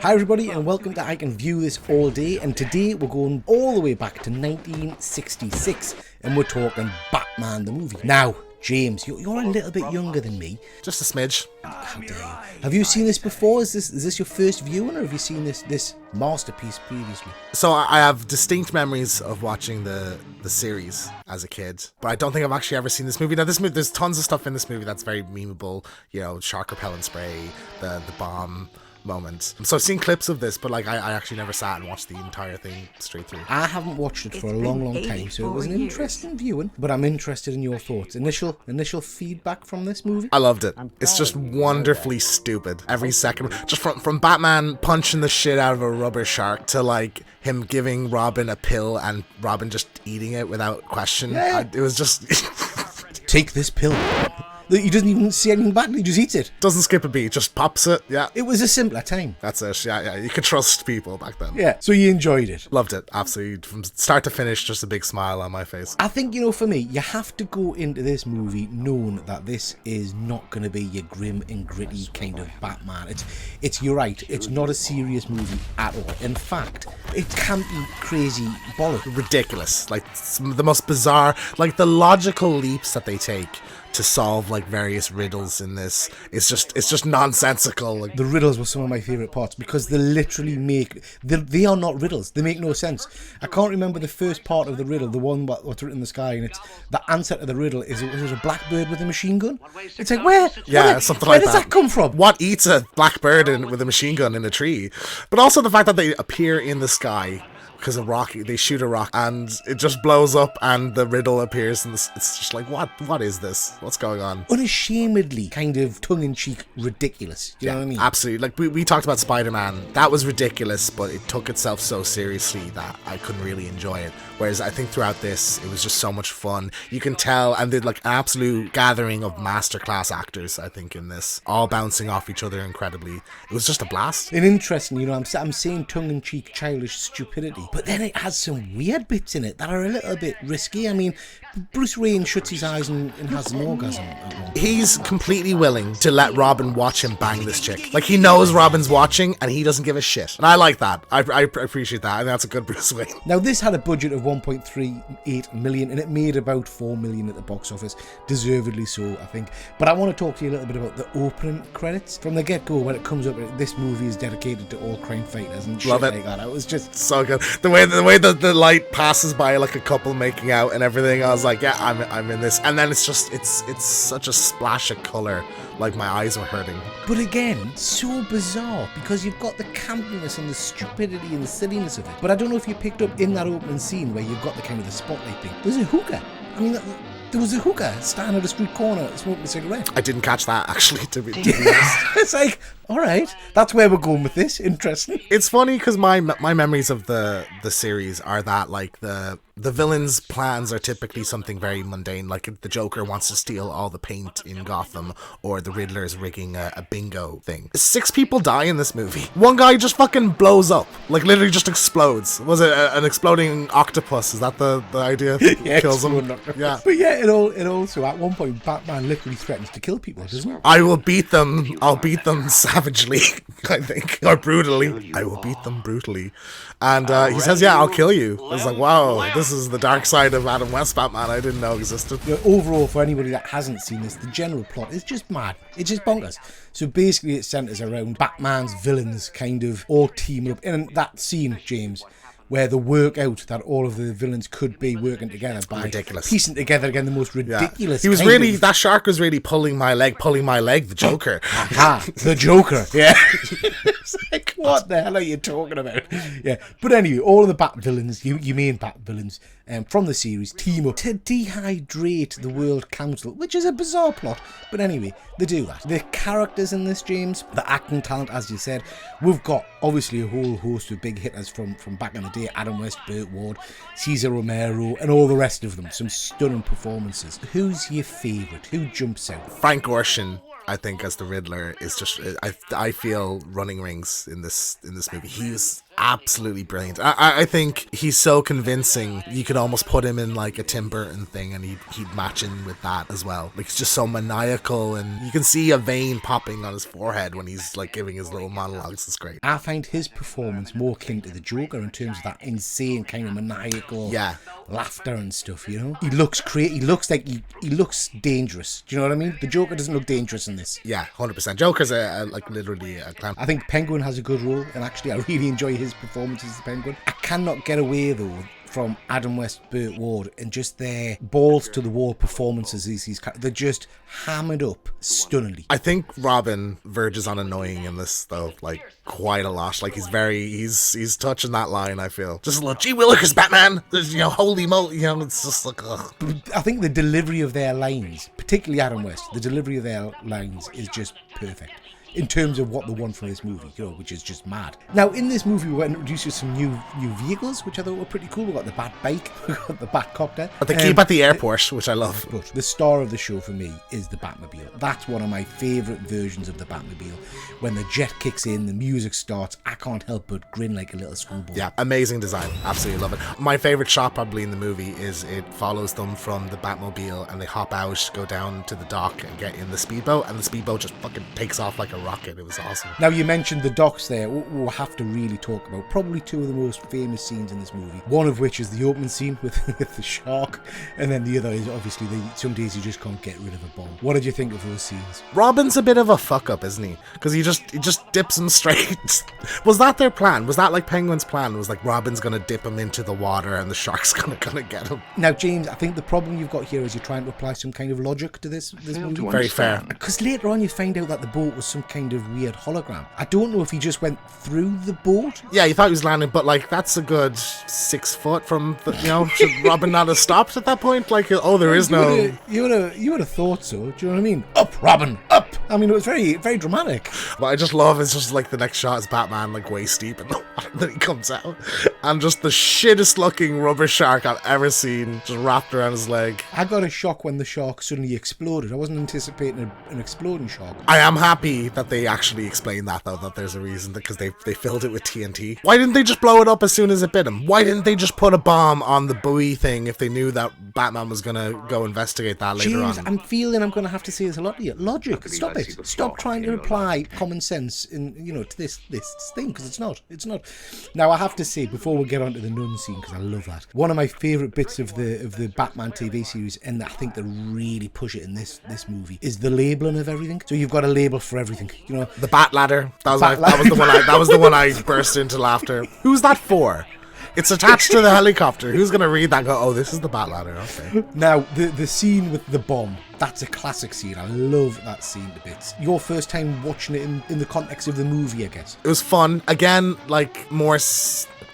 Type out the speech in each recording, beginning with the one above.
Hi everybody and welcome to I Can View This All Day, and today we're going all the way back to 1966 and we're talking Batman the movie. Now, James, you're a little bit younger than me. Just a smidge. How dare you? Have you seen this before? Is this your first viewing, or have you seen this masterpiece previously? So I have distinct memories of watching the series as a kid, but I don't think I've actually ever seen this movie. Now, there's tons of stuff in this movie that's very memeable. You know, shark repellent spray, the bomb moment. So I've seen clips of this, but like I actually never sat and watched the entire thing straight through. I haven't watched it for a long time, so it was an interesting viewing, but I'm interested in your thoughts. Initial feedback from this movie? I loved it. It's just wonderfully stupid. Every second, just from Batman punching the shit out of a rubber shark to like him giving Robin a pill and Robin just eating it without question. Yeah. It was just Take this pill. He doesn't even say anything back, he just eats it. Doesn't skip a beat, just pops it. Yeah. It was a simpler time. That's it. Yeah. You could trust people back then. Yeah, so you enjoyed it. Loved it, absolutely. From start to finish, just a big smile on my face. I think, for me, you have to go into this movie knowing that this is not going to be your grim and gritty kind of Batman. You're right, it's not a serious movie at all. In fact, it can't be crazy bollocks. Ridiculous. Like, the most bizarre, like the logical leaps that they take to solve like various riddles in this it's just nonsensical. Like, the riddles were some of my favourite parts because they literally they are not riddles. They make no sense. I can't remember the first part of the riddle, the one what's written in the sky, and it's the answer to the riddle is a blackbird with a machine gun. It's like something where like does that come from? What eats a blackbird with a machine gun in a tree? But also the fact that they appear in the sky because of rock, they shoot a rock and it just blows up and the riddle appears, and it's just like, what is this? What's going on? Unashamedly kind of tongue-in-cheek ridiculous. Do you know what I mean? Absolutely. Like we talked about Spider-Man. That was ridiculous, but it took itself so seriously that I couldn't really enjoy it. Whereas I think throughout this, it was just so much fun. You can tell, and there's like an absolute gathering of masterclass actors, I think, in this, all bouncing off each other incredibly. It was just a blast. And interesting, I'm saying tongue-in-cheek childish stupidity, but then it has some weird bits in it that are a little bit risky. I mean, Bruce Wayne shuts his eyes and has an orgasm at one point. He's completely willing to let Robin watch him bang this chick. Like, he knows Robin's watching and he doesn't give a shit. And I like that. I appreciate that. I think that's a good Bruce Wayne. Now, this had a budget of 1.38 million and it made about 4 million at the box office. Deservedly so, I think. But I want to talk to you a little bit about the opening credits. From the get-go, when it comes up, this movie is dedicated to all crime fighters and shit like that. It was just so good. The way that the light passes by like a couple making out and everything, I was like, yeah, I'm in this. And then it's such a splash of color, like my eyes were hurting. But again, so bizarre because you've got the campiness and the stupidity and the silliness of it. But I don't know if you picked up in that opening scene where you've got the kind of the spotlight thing. There's a hookah. I mean, there was a hooker standing at a street corner smoking a cigarette. I didn't catch that, actually, to be honest. It's like, all right, that's where we're going with this. Interesting. It's funny because my memories of the series are that like the villain's plans are typically something very mundane, like the Joker wants to steal all the paint in Gotham, or the Riddler is rigging a bingo thing. 6 people die in this movie. One guy just fucking blows up, like literally just explodes. Was it an exploding octopus? Is that the idea? Yeah, kills him. Yeah, but yeah, it also at one point Batman literally threatens to kill people, doesn't it? I will beat them. I'll beat them savagely, I think, or brutally. I will beat them brutally. And he says, yeah, I'll kill you. I was like, wow, this is the dark side of Adam West Batman I didn't know existed. Overall, for anybody that hasn't seen this, the general plot is just mad. It's just bonkers. So basically it centres around Batman's villains kind of all teaming up. In that scene, James, where they work out that all of the villains could be working together by piecing together again the most ridiculous. He was that shark was really pulling my leg, the Joker. Aha, the Joker. Yeah. It's like, what the hell are you talking about? Yeah. But anyway, all of the Bat villains, you main Bat villains from the series, team up to dehydrate the World Council, which is a bizarre plot. But anyway, they do that. The characters in this, James, the acting talent, as you said, we've got obviously a whole host of big hitters from back in the day. Adam West, Burt Ward, Cesar Romero, and all the rest of them. Some stunning performances. Who's your favourite? Who jumps out? Frank Gorshin, I think, as the Riddler is just, I feel running rings in this movie. He was absolutely brilliant. I think he's so convincing. You could almost put him in like a Tim Burton thing and he'd match in with that as well. Like, it's just so maniacal, and you can see a vein popping on his forehead when he's like giving his little monologues. It's great. I find his performance more akin to the Joker in terms of that insane kind of maniacal laughter and stuff, you know? He looks he looks like he looks dangerous. Do you know what I mean? The Joker doesn't look dangerous in this. Yeah, 100%. Joker's like literally a clown. I think Penguin has a good role, and actually I really enjoy his performance as the Penguin. I cannot get away though from Adam West, Burt Ward, and just their balls to the wall performances. They're just hammered up stunningly. I think Robin verges on annoying in this though, like quite a lot. Like he's touching that line. I feel just a little gee willikers, Batman. There's, you know, holy moly, you know, it's just like ugh. I think the delivery of their lines, particularly Adam West, the delivery of their lines is just perfect in terms of what they want from this movie, you know, which is just mad. Now, in this movie, we got introduced to some new vehicles, which I thought were pretty cool. We got the Bat Bike, we got the Batcopter. But they keep at the airport, which I love. But the star of the show for me is the Batmobile. That's one of my favourite versions of the Batmobile. When the jet kicks in, the music starts, I can't help but grin like a little schoolboy. Yeah, amazing design. Absolutely love it. My favourite shot probably in the movie is it follows them from the Batmobile and they hop out, go down to the dock and get in the speedboat, and the speedboat just fucking takes off like a rocket. It was awesome. Now, you mentioned the docks there. We'll have to really talk about probably two of the most famous scenes in this movie. One of which is the opening scene with the shark, and then the other is obviously some days you just can't get rid of a bomb. What did you think of those scenes? Robin's a bit of a fuck up, isn't he? Because he just dips him straight. Was that their plan? Was that like Penguin's plan? Was like Robin's gonna dip him into the water and the shark's gonna get him? Now, James, I think the problem you've got here is you're trying to apply some kind of logic to this movie. Very fair. Because later on you find out that the boat was some kind of weird hologram. I don't know if he just went through the boat. Yeah, you thought he was landing, but like that's a good 6 foot from the, you know, should Robin not have stopped at that point? Like, oh, there is no. You would have thought so. Do you know what I mean? Up, Robin, up. I mean, it was very, very dramatic. What I just love is just like the next shot is Batman like waist deep in the water, and then he comes out, and just the shittest looking rubber shark I've ever seen, just wrapped around his leg. I got a shock when the shark suddenly exploded. I wasn't anticipating an exploding shark. I am happy that they actually explained that though, that there's a reason, because they filled it with TNT. Why didn't they just blow it up as soon as it bit him? Why didn't they just put a bomb on the buoy thing if they knew that Batman was gonna go investigate that later James, on? I'm feeling I'm gonna have to say this a lot to you. Logic, stop it. Stop trying to apply common sense in, you know, to this thing, because it's not. Now, I have to say, before we get on to the nun scene, because I love that, one of my favourite bits of the Batman TV series, and I think they really push it in this movie, is the labelling of everything. So you've got a label for everything, you know. The Bat Ladder. That was the one I burst into laughter. Who's that for? It's attached to the helicopter. Who's going to read that and go, oh, this is the Bat Ladder, okay. Now, the scene with the bomb, that's a classic scene. I love that scene to bits. Your first time watching it in the context of the movie, I guess. It was fun. Again, like, more...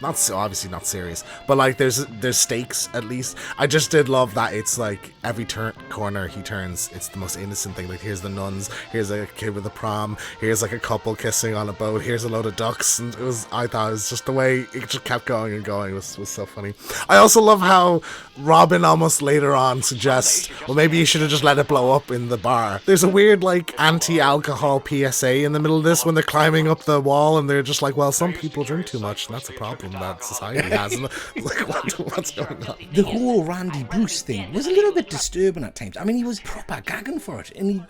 not so obviously not serious, but like there's stakes at least. I just did love that it's like every corner he turns, it's the most innocent thing. Like, here's the nuns, here's a kid with a prom, here's like a couple kissing on a boat, here's a load of ducks, and I thought it was just the way it just kept going and going was so funny. I also love how Robin almost later on suggests, well, maybe you should have just let it blow up in the bar. There's a weird like anti-alcohol PSA in the middle of this when they're climbing up the wall, and they're just like, well, some people drink too much and that's a problem that society has. And like, what's going on? The whole Randy Bruce thing was a little bit disturbing at times. I mean, he was proper gagging for it, and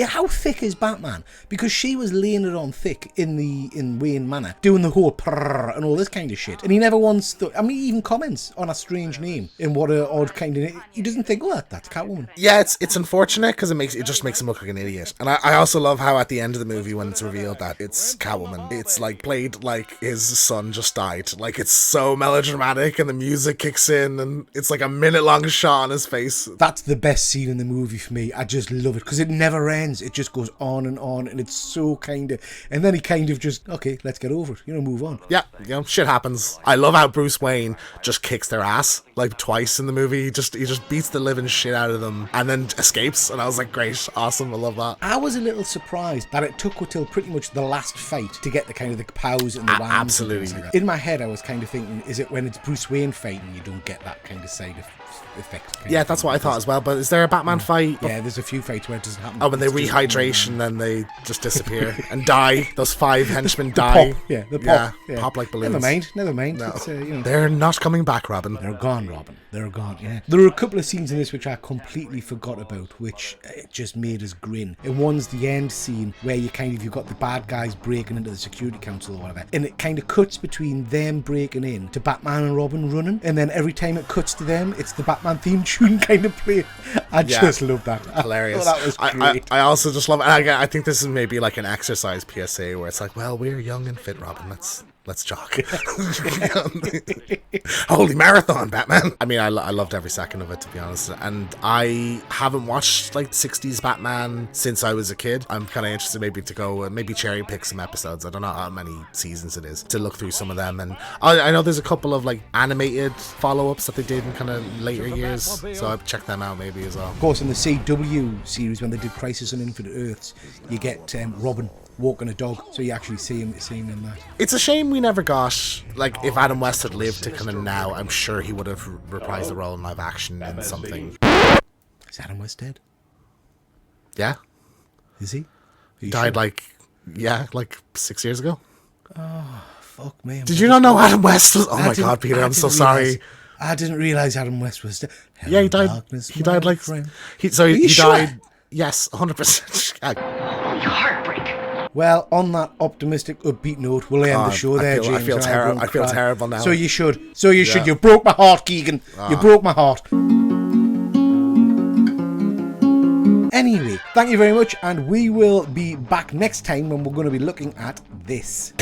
how thick is Batman? Because she was laying it on thick in Wayne Manor, doing the whole prrr and all this kind of shit, and he never once thought. I mean, he even comments on a strange name and what a odd kind of. He doesn't think, oh, that's Catwoman. Yeah, it's unfortunate because it just makes him look like an idiot. And I also love how at the end of the movie when it's revealed that it's Catwoman, it's like played like his son just died. Like, it's so melodramatic, and the music kicks in, and it's like a minute-long shot on his face. That's the best scene in the movie for me. I just love it because it never ends. It just goes on, and it's so kind of. And then he kind of just, okay, let's get over it. You know, move on. Yeah, you know, shit happens. I love how Bruce Wayne just kicks their ass like twice in the movie. He just beats the living shit out of them and then escapes. And I was like, great, awesome, I love that. I was a little surprised that it took until pretty much the last fight to get the kind of the pows and the whams. Absolutely. Like in my head, I was kind of thinking, is it when it's Bruce Wayne fighting you don't get that kind of side effect? Yeah, that's what I thought as well. But is there a Batman fight? Yeah, there's a few fights where it doesn't happen. Oh, when they It's just- rehydrate and then they just disappear and die. Those 5 henchmen die. Pop. Yeah, the pop. Yeah. Pop like balloons. Never mind. No. It's, They're not coming back, Robin. They're gone, Robin. They're gone, yeah. There are a couple of scenes in this which I completely forgot about, which it just made us grin. And one's the end scene where you've got the bad guys breaking into the Security Council or whatever. And it kind of cuts between them breaking in to Batman and Robin running. And then every time it cuts to them, it's the Batman theme tune kind of play. I just love that. Hilarious. That was great. I also just love it. And I think this is maybe like an exercise PSA where it's like, well, we're young and fit, Robin. Let's jog. Holy marathon, Batman. I mean, I loved every second of it, to be honest. And I haven't watched like 60s Batman since I was a kid. I'm kind of interested maybe to go, maybe cherry pick some episodes. I don't know how many seasons it is, to look through some of them. And I know there's a couple of like animated follow-ups that they did in kind of later years. So I've checked them out maybe as well. Of course, in the CW series, when they did Crisis on Infinite Earths, you get Robin walking a dog, so you actually see him in that. It's a shame we never got, like, if Adam West had lived to kind of now, I'm sure he would have reprised the role in live action in something. Is Adam West dead? Yeah. Is he? He died like 6 years ago. Fuck me. Did you not know Adam West was? Oh my God, Peter, I'm so sorry. I didn't realise Adam West was dead. Yeah, he died. He died like. He died. Yes, 100%. Holy heartbreak. Well, on that optimistic, upbeat note, we'll end the show there, James. I feel terrible. I feel terrible now. So you should. You broke my heart, Keegan. You broke my heart. Anyway, thank you very much, and we will be back next time when we're going to be looking at this.